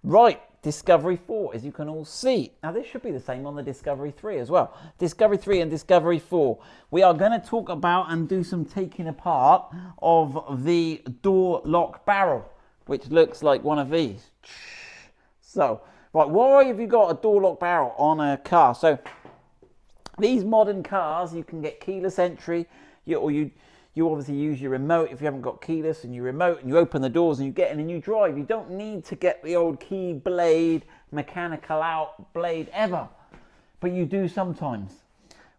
Right, Discovery 4, as you can all see. Now this should be the same on the Discovery 3 as well. Discovery 3 and Discovery 4. We are going to talk about and do some taking apart of the door lock barrel, which looks like one of these. So, right, why have you got a door lock barrel on a car? So, these modern cars, you can get keyless entry, you obviously use your remote if you haven't got keyless, and your remote, and you open the doors and you get in and you drive. You don't need to get the old key blade, mechanical out blade ever. But you do sometimes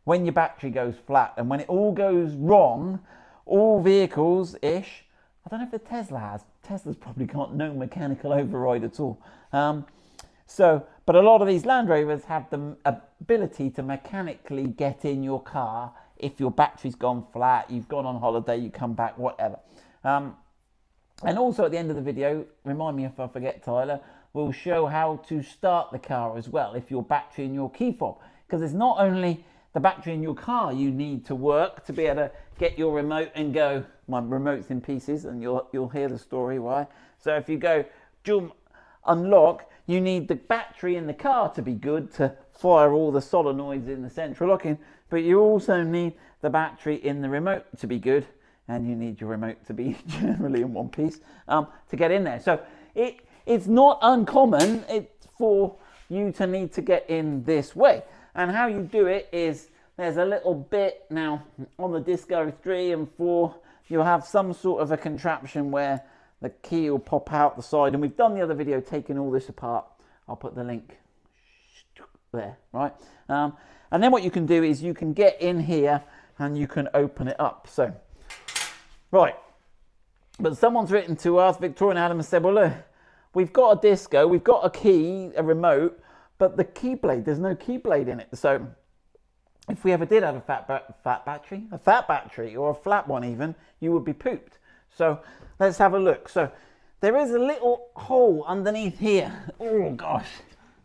when your battery goes flat, and when it all goes wrong, all vehicles-ish, I don't know if the Tesla has. Tesla's probably got no mechanical override at all. But a lot of these Land Rovers have the ability to mechanically get in your car if your battery's gone flat, you've gone on holiday, you come back, whatever. And also at the end of the video, remind me if I forget, Tyler, we'll show how to start the car as well if your battery and your key fob. Because it's not only the battery in your car you need to work to be able to get your remote and go, my remote's in pieces, and you'll hear the story why. So if you go, jump, unlock, you need the battery in the car to be good to fire all the solenoids in the central locking, but you also need the battery in the remote to be good, and you need your remote to be generally in one piece to get in there. So it's not uncommon for you to need to get in this way. And how you do it is there's a little bit now on the Discovery 3 and 4, you'll have some sort of a contraption where the key will pop out the side, and we've done the other video taking all this apart. I'll put the link there, right? And then what you can do is you can get in here and you can open it up. So, right. But someone's written to us, Victoria and Adam, and said, well, look, we've got a disco, we've got a key, a remote, but the key blade, there's no key blade in it. So if we ever did have a fat battery, or a flat one even, you would be pooped. So let's have a look. So there is a little hole underneath here. Oh gosh.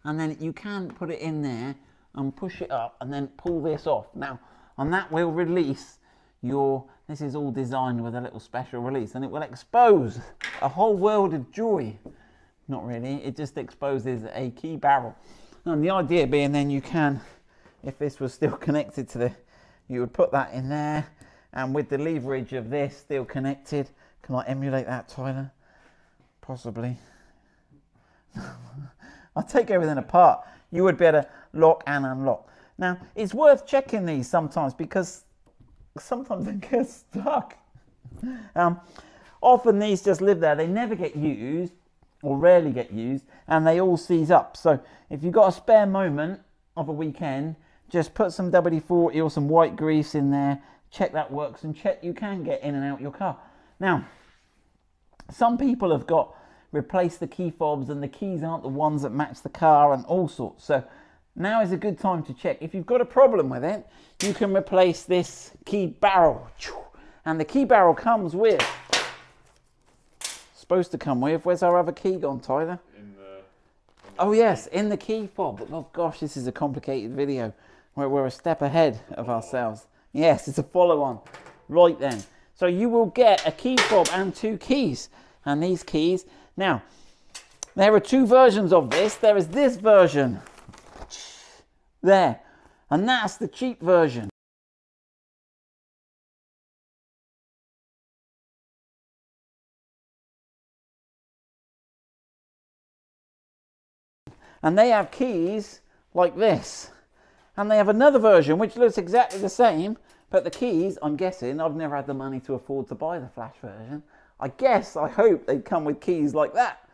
And then you can put it in there and push it up and then pull this off. Now, and that will release this is all designed with a little special release, and it will expose a whole world of joy. Not really, it just exposes a key barrel. And the idea being then you can, if this was still connected to you would put that in there, and with the leverage of this still connected, can I emulate that, Tyler? Possibly. I'll take everything apart. You would be able to lock and unlock. Now, it's worth checking these sometimes because sometimes they get stuck. Often these just live there. They never get used, or rarely get used, and they all seize up. So if you've got a spare moment of a weekend, just put some WD-40 or some white grease in there, check that works, and check you can get in and out your car. Now, some people have replaced the key fobs, and the keys aren't the ones that match the car and all sorts. So now is a good time to check. If you've got a problem with it, you can replace this key barrel. And the key barrel comes with, supposed to come with, where's our other key gone, Tyler? Oh yes, in the key fob. Oh gosh, this is a complicated video. We're a step ahead of ourselves. Yes, it's a follow-on. Right then. So you will get a key fob and 2 keys. And these keys, now, there are 2 versions of this. There is this version. There. And that's the cheap version. And they have keys like this. And they have another version which looks exactly the same, but the keys, I'm guessing, I've never had the money to afford to buy the flash version. I hope they come with keys like that,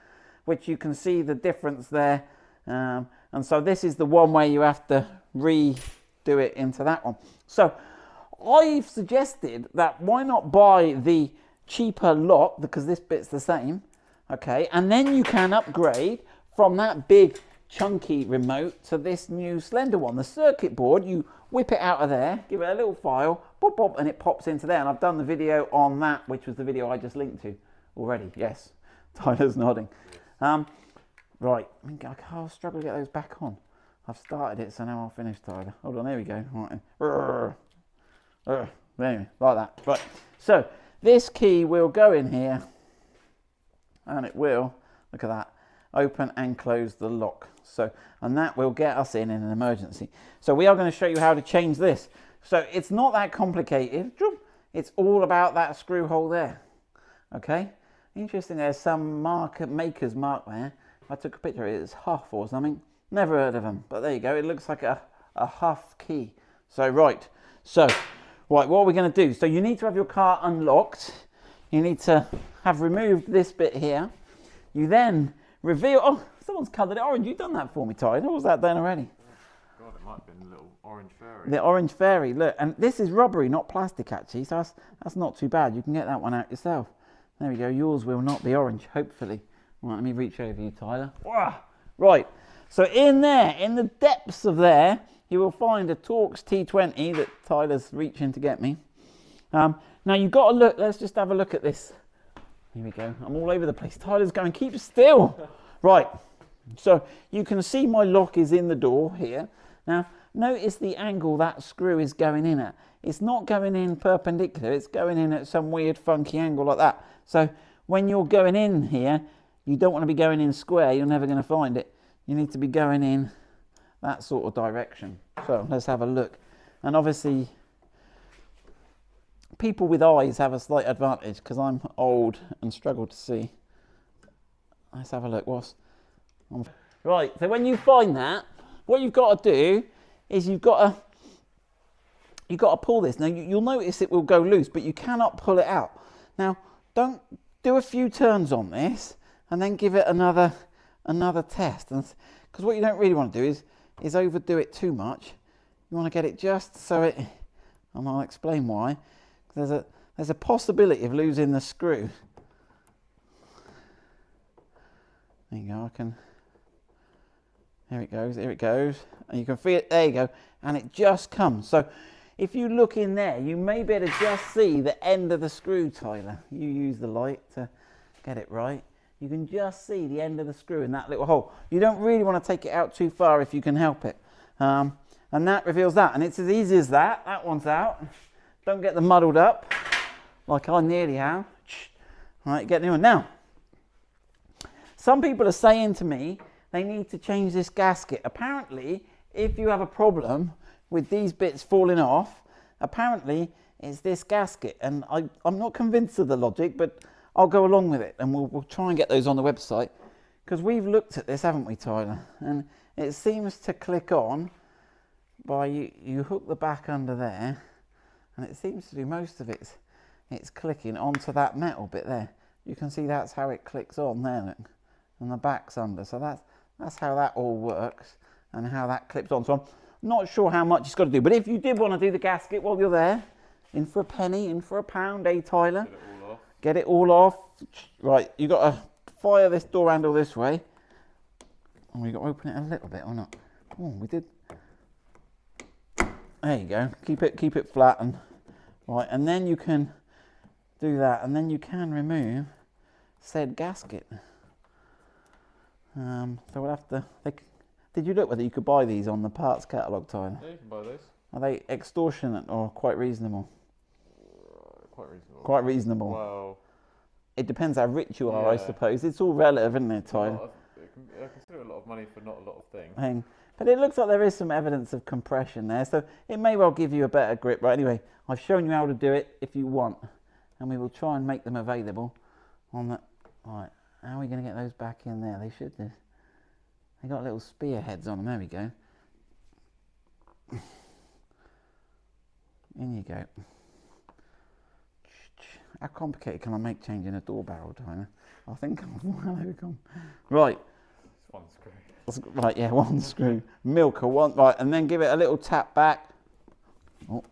which you can see the difference there. And so this is the one way you have to redo it into that one. So I've suggested that why not buy the cheaper lock, because this bit's the same, okay, and then you can upgrade from that big chunky remote to this new slender one. The circuit board, you whip it out of there, give it a little file, pop, pop, and it pops into there. And I've done the video on that, which was the video I just linked to already. Yes, Tyler's nodding. Right, I'll struggle to get those back on. I've started it, so now I'll finish, Tyler. Hold on, there we go. Right. Anyway, like that. Right, so this key will go in here, and it will, look at that, open and close the lock. So, and that will get us in an emergency. So we are going to show you how to change this. So it's not that complicated. It's all about that screw hole there. Okay. Interesting. There's some maker's mark there. I took a picture. It's Huff or something. Never heard of them. But there you go. It looks like a Huff key. So right. So right. What are we going to do? So you need to have your car unlocked. You need to have removed this bit here. You then reveal. Oh, someone's coloured it orange. You've done that for me, Ty. What was that done already? God, it might have been a little orange fairy. The orange fairy, look, and this is rubbery, not plastic actually, so that's not too bad. You can get that one out yourself. There we go, yours will not be orange, hopefully. Right, let me reach over you, Tyler. Right, so in there, in the depths of there, you will find a Torx T20 that Tyler's reaching to get me. Now you've got to look, let's just have a look at this. Here we go, I'm all over the place. Tyler's going, keep still. Right, so you can see my lock is in the door here. Now, notice the angle that screw is going in at. It's not going in perpendicular, it's going in at some weird funky angle like that. So when you're going in here, you don't want to be going in square, you're never going to find it. You need to be going in that sort of direction. So let's have a look. And obviously, people with eyes have a slight advantage because I'm old and struggle to see. Let's have a look. Right, so when you find that, what you've got to do is you've got to pull this. Now you'll notice it will go loose, but you cannot pull it out. Now don't do a few turns on this and then give it another test. And because what you don't really want to do is overdo it too much. You want to get it just so it, and I'll explain why. There's a possibility of losing the screw. There you go. Here it goes, and you can feel it, there you go, and it just comes. So if you look in there, you may be able to just see the end of the screw, Tyler. You use the light to get it right. You can just see the end of the screw in that little hole. You don't really want to take it out too far if you can help it. And that reveals that, and it's as easy as that. That one's out. Don't get them muddled up, like I nearly have. Right, get the new one. Now, some people are saying to me, they need to change this gasket. Apparently, if you have a problem with these bits falling off, apparently it's this gasket. And I'm not convinced of the logic, but I'll go along with it and we'll try and get those on the website. Because we've looked at this, haven't we, Tyler? And it seems to click on by you hook the back under there, and it seems to do most of it's clicking onto that metal bit there. You can see that's how it clicks on there, look, and the back's under. So that's how that all works and how that clips on. So I'm not sure how much it's got to do, but if you did want to do the gasket while you're there, in for a penny, in for a pound, eh, Tyler? Get it all off. Get it all off. Right, you've got to fire this door handle this way. And we've got to open it a little bit or not. Oh, we did. There you go. Keep it flat, and right, and then you can do that, and then you can remove said gasket. So we'll have to. Did you look whether you could buy these on the parts catalogue, Tyler? Yeah, you can buy those. Are they extortionate or quite reasonable? Quite reasonable. Quite reasonable. Well, it depends how rich you are, I yeah. suppose. It's all relative, isn't it, Tyler? I consider a lot of money for not a lot of things. But it looks like there is some evidence of compression there, so it may well give you a better grip. Right, anyway, I've shown you how to do it if you want, and we will try and make them available on that. Right, how are we going to get those back in there? They should do. They got little spear heads on them. There we go. In you go. How complicated can I make changing a door barrel, Tyler? I think I'm well overcome. Right. It's one screw. Right, yeah, one screw. Milker, one, right, and then give it a little tap back. Oh,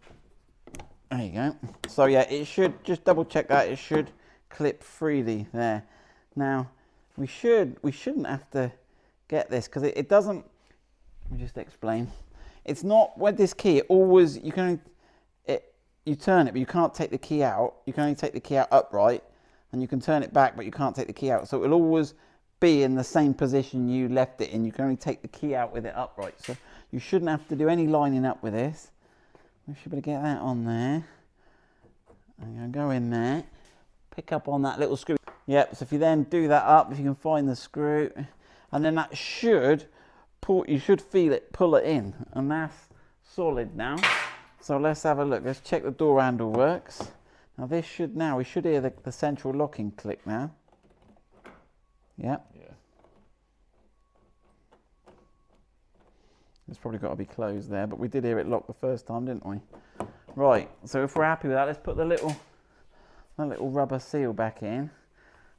there you go. So yeah, it should, just double check that, it should clip freely there. Now, we shouldn't have to get this, because it doesn't, let me just explain. It's not, with this key, it always, you can only, you turn it, but you can't take the key out. You can only take the key out upright, and you can turn it back, but you can't take the key out. So it will always be in the same position you left it in. You can only take the key out with it upright. So you shouldn't have to do any lining up with this. We should be able to get that on there. I'm going to go in there, pick up on that little screw. Yep, so if you then do that up, if you can find the screw, and then that should pull, you should feel it pull it in, and that's solid now. So let's have a look. Let's check the door handle works. Now this should, now we should hear the central locking click now. Yep. Yeah. It's probably got to be closed there, but we did hear it lock the first time, didn't we? Right, so if we're happy with that, let's put the little rubber seal back in,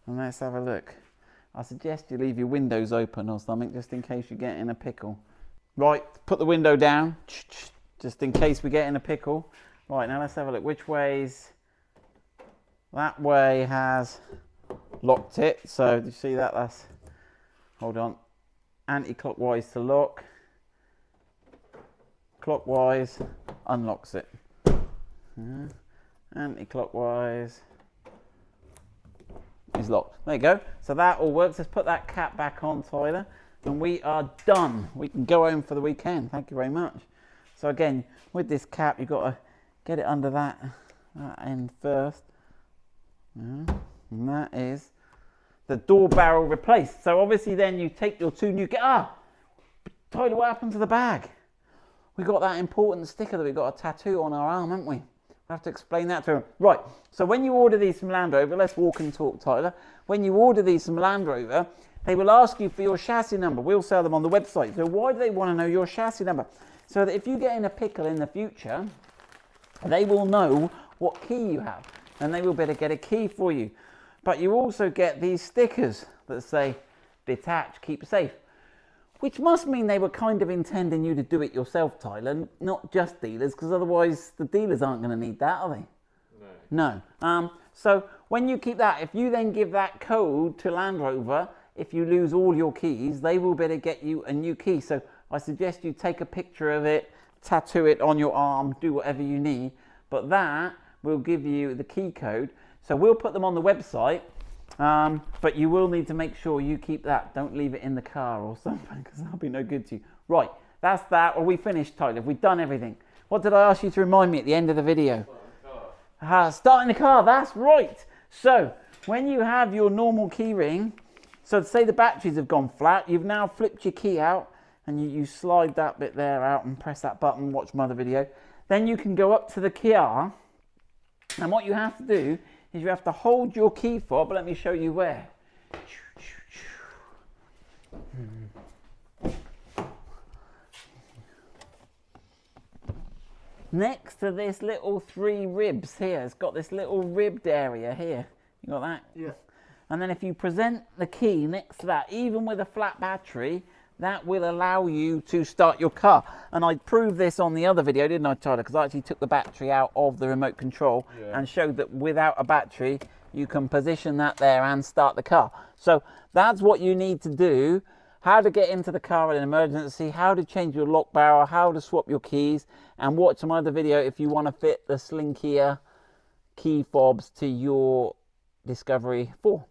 and let's have a look. I suggest you leave your windows open or something, just in case you get in a pickle. Right, put the window down, just in case we get in a pickle. Right, now let's have a look. Which ways? That way has locked it. So, do you see that? That's, hold on, anti-clockwise to lock. Clockwise unlocks it. Anti-clockwise is locked. There you go. So that all works. Let's put that cap back on, Tyler, and we are done. We can go home for the weekend. Thank you very much. So again, with this cap, you've got to get it under that end first. And that is the door barrel replaced. So obviously then you take your two new... Tyler, what happened to the bag? We got that important sticker that we got a tattoo on our arm, haven't we? I have to explain that to him. Right, so when you order these from Land Rover, let's walk and talk, Tyler. When you order these from Land Rover, they will ask you for your chassis number. We'll sell them on the website. So why do they want to know your chassis number? So that if you get in a pickle in the future, they will know what key you have, and they will be able to get a key for you. But you also get these stickers that say, detach, keep safe. Which must mean they were kind of intending you to do it yourself, Tyler, not just dealers, because otherwise the dealers aren't going to need that, are they? No. No. So when you keep that, if you then give that code to Land Rover, if you lose all your keys, they will be able to get you a new key. So I suggest you take a picture of it, tattoo it on your arm, do whatever you need. But that will give you the key code. So we'll put them on the website. But you will need to make sure you keep that. Don't leave it in the car or something, because that'll be no good to you. Right, that's that. Are we finished, Tyler? Have we done everything? What did I ask you to remind me at the end of the video? Starting the car, that's right. So, when you have your normal key ring, so say the batteries have gone flat, you've now flipped your key out, and you slide that bit there out and press that button, watch my other video. Then you can go up to the car, and what you have to do is you have to hold your key fob, but let me show you where. Next to this little 3 ribs here, it's got this little ribbed area here. You got that? Yeah. And then if you present the key next to that, even with a flat battery, that will allow you to start your car. And I proved this on the other video, didn't I, Tyler? Because I actually took the battery out of the remote control and showed that without a battery, you can position that there and start the car. So that's what you need to do. How to get into the car in an emergency, how to change your lock barrel, how to swap your keys, and watch my other video if you want to fit the slinkier key fobs to your Discovery 4.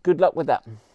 Good luck with that.